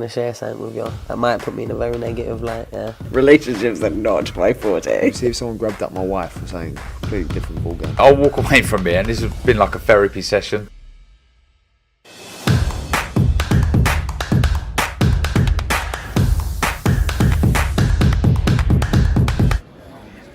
to share something with you. That might put me in a very negative light, yeah. Relationships are not my forte. See if someone grabbed up my wife or something, completely different ballgame. I'll walk away from here, and this has been like a therapy session.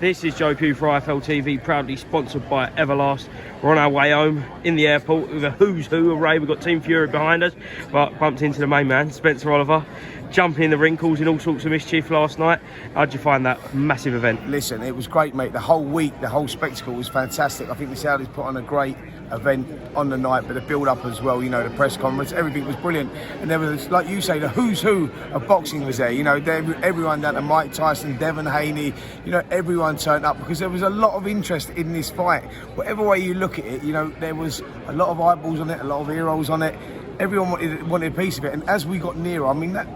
This is Joe Pugh for IFL TV, proudly sponsored by Everlast. We're on our way home in the airport with a who's who array. We've got Team Fury behind us, but bumped into the main man, Spencer Oliver, jumping in the ring, causing all sorts of mischief last night. How'd you find that massive event? Listen, it was great, mate. The whole week, the whole spectacle was fantastic. I think the Saudis put on a great event on the night, but the build-up as well, you know, the press conference, everything was brilliant. And there was, like you say, the who's who of boxing was there. You know, everyone down to Mike Tyson, Devon Haney, you know, everyone turned up because there was a lot of interest in this fight. Whatever way you look at it, you know, there was a lot of eyeballs on it, a lot of heroes on it. Everyone wanted a piece of it. And as we got nearer, I mean, that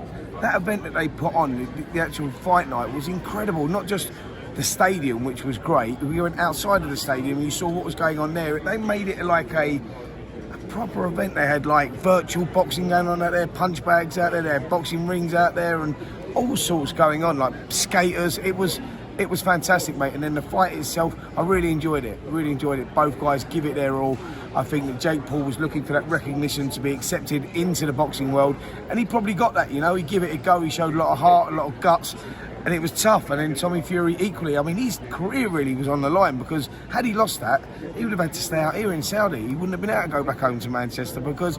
event that they put on, the actual fight night, was incredible. Not just the stadium, which was great. We went outside of the stadium and you saw what was going on there. They made it like a proper event. They had like virtual boxing going on out there, punch bags out there, they had boxing rings out there and all sorts going on, like skaters. It was fantastic, mate. And then the fight itself, I really enjoyed it. Both guys give it their all. I think that Jake Paul was looking for that recognition to be accepted into the boxing world, and he probably got that. You know, he gave it a go. He showed a lot of heart, a lot of guts, and it was tough. And then Tommy Fury equally. I mean, his career really was on the line, because had he lost that, he would have had to stay out here in Saudi. He wouldn't have been able to go back home to Manchester, because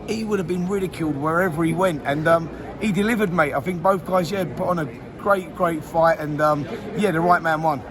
he would have been ridiculed wherever he went. And he delivered, mate. I think both guys, put on a great fight, and the right man won.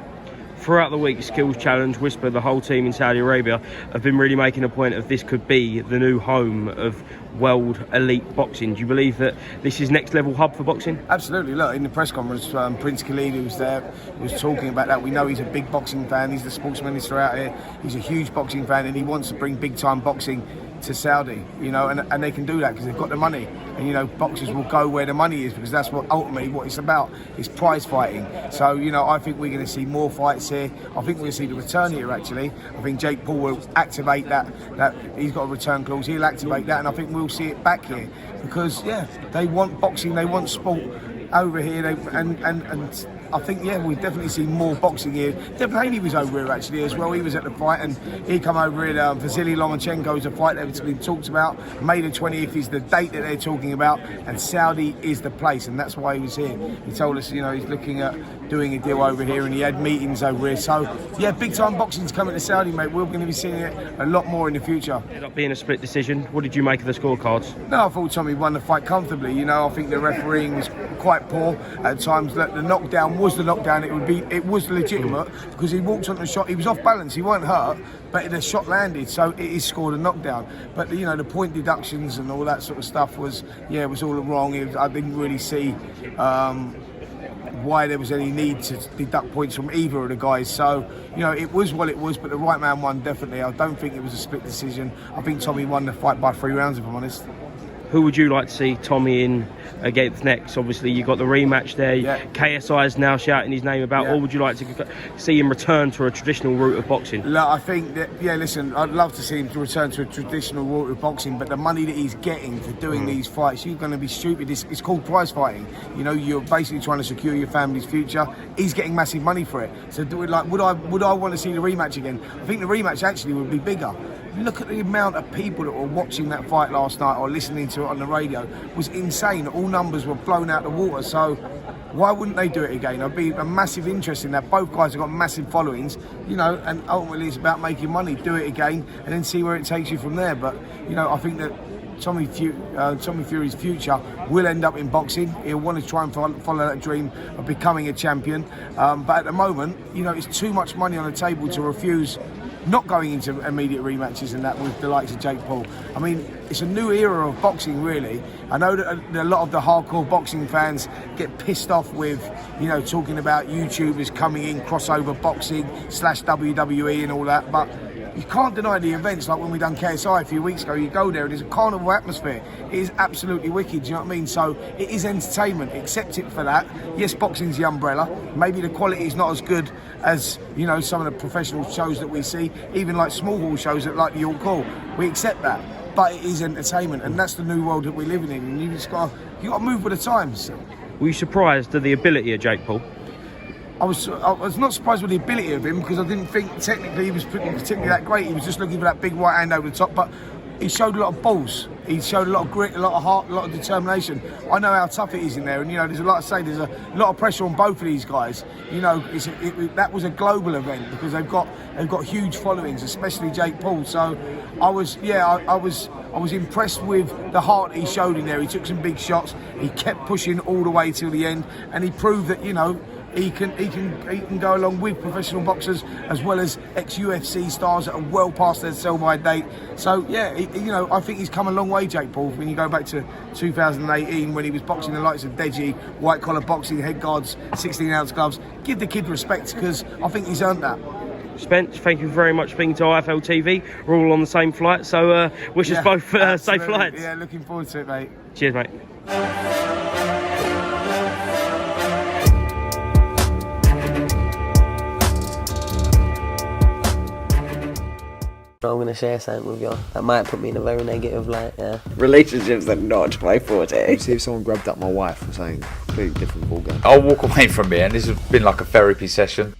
Throughout the week, Skills Challenge, Whisper, the whole team in Saudi Arabia have been really making a point of this could be the new home of world elite boxing. Do you believe that this is next level hub for boxing? Absolutely. Look, in the press conference, Prince Khalid, who was there, was talking about that. We know he's a big boxing fan. He's the sports minister out here. He's a huge boxing fan, and he wants to bring big time boxing to Saudi, you know, and they can do that because they've got the money. And, you know, boxers will go where the money is, because that's what ultimately what it's about, is prize fighting. So, you know, I think we're going to see more fights here. I think we're going to see the return here, actually. I think Jake Paul will activate that he's got a return clause. He'll activate that, and I think we'll see it back here, because they want boxing, they want sport over here, and I think we'll definitely see more boxing here. Devon Haney was over here actually as well. He was at the fight, and he come over here. Vasily Lomachenko is a fight that's been talked about. May the 20th is the date that they're talking about, and Saudi is the place, and that's why he was here. He told us, you know, he's looking at doing a deal over here, and he had meetings over here. So big time boxing's coming to Saudi, mate. We're going to be seeing it a lot more in the future. Ended up being a split decision. What did you make of the scorecards? No, I thought Tommy won the fight comfortably. You know, I think the refereeing was quite poor at times. The knockdown was the knockdown. It was legitimate, because he walked on the shot. He was off balance. He wasn't hurt, but the shot landed, so it is scored a knockdown. But you know, the point deductions and all that sort of stuff was all wrong. I didn't really see why there was any need to deduct points from either of the guys. So, you know, it was what it was, but the right man won, definitely. I don't think it was a split decision. I think Tommy won the fight by 3 rounds, if I'm honest. Who would you like to see Tommy in against next? Obviously, you got the rematch there. KSI is now shouting his name about. Or would you like to see him return to a traditional route of boxing? Look, I think that, listen, I'd love to see him to return to a traditional route of boxing, but the money that he's getting for doing these fights, you're going to be stupid. It's called prize fighting. You know, you're basically trying to secure your family's future. He's getting massive money for it. So, would I want to see the rematch again? I think the rematch actually would be bigger. Look at the amount of people that were watching that fight last night or listening to it on the radio. It was insane. All numbers were blown out the water. So why wouldn't they do it again? There'd be a massive interest in that. Both guys have got massive followings, you know, and ultimately it's about making money. Do it again and then see where it takes you from there. But, you know, I think that Tommy Fury's future will end up in boxing. He'll want to try and follow that dream of becoming a champion. But at the moment, you know, it's too much money on the table to refuse not going into immediate rematches and that with the likes of Jake Paul. I mean, it's a new era of boxing, really. I know that a lot of the hardcore boxing fans get pissed off with, you know, talking about YouTubers coming in, crossover boxing / WWE and all that, but you can't deny the events. Like when we done KSI a few weeks ago, you go there and there's a carnival atmosphere. It is absolutely wicked, do you know what I mean? So it is entertainment, accept it for that. Yes, boxing's the umbrella. Maybe the quality is not as good as, you know, some of the professional shows that we see, even like small hall shows that like the York Hall. We accept that. but it is entertainment, and that's the new world that we're living in. And you got to move with the times. Were you surprised at the ability of Jake Paul? I was not surprised with the ability of him, because I didn't think technically he was particularly that great. He was just looking for that big right hand over the top, but he showed a lot of balls. He showed a lot of grit, a lot of heart, a lot of determination. I know how tough it is in there, and there's a lot of pressure on both of these guys. That was a global event because they've got huge followings, especially Jake Paul. So I was impressed with the heart he showed in there. He took some big shots. He kept pushing all the way till the end, and he proved that he can go along with professional boxers as well as ex-UFC stars that are well past their sell-by date. So yeah, I think he's come a long way, Jake Paul. When you go back to 2018 when he was boxing the likes of Deji, white collar boxing, head guards, 16-ounce gloves, give the kid respect because I think he's earned that. Spence, thank you very much for being to IFL TV. We're all on the same flight, so wish us both safe flights. Yeah, looking forward to it, mate. Cheers, mate. I'm going to share something with you that might put me in a very negative light, yeah. Relationships are not my forte. See if someone grabbed up my wife or something, completely different ballgame. I'll walk away from here, and this has been like a therapy session.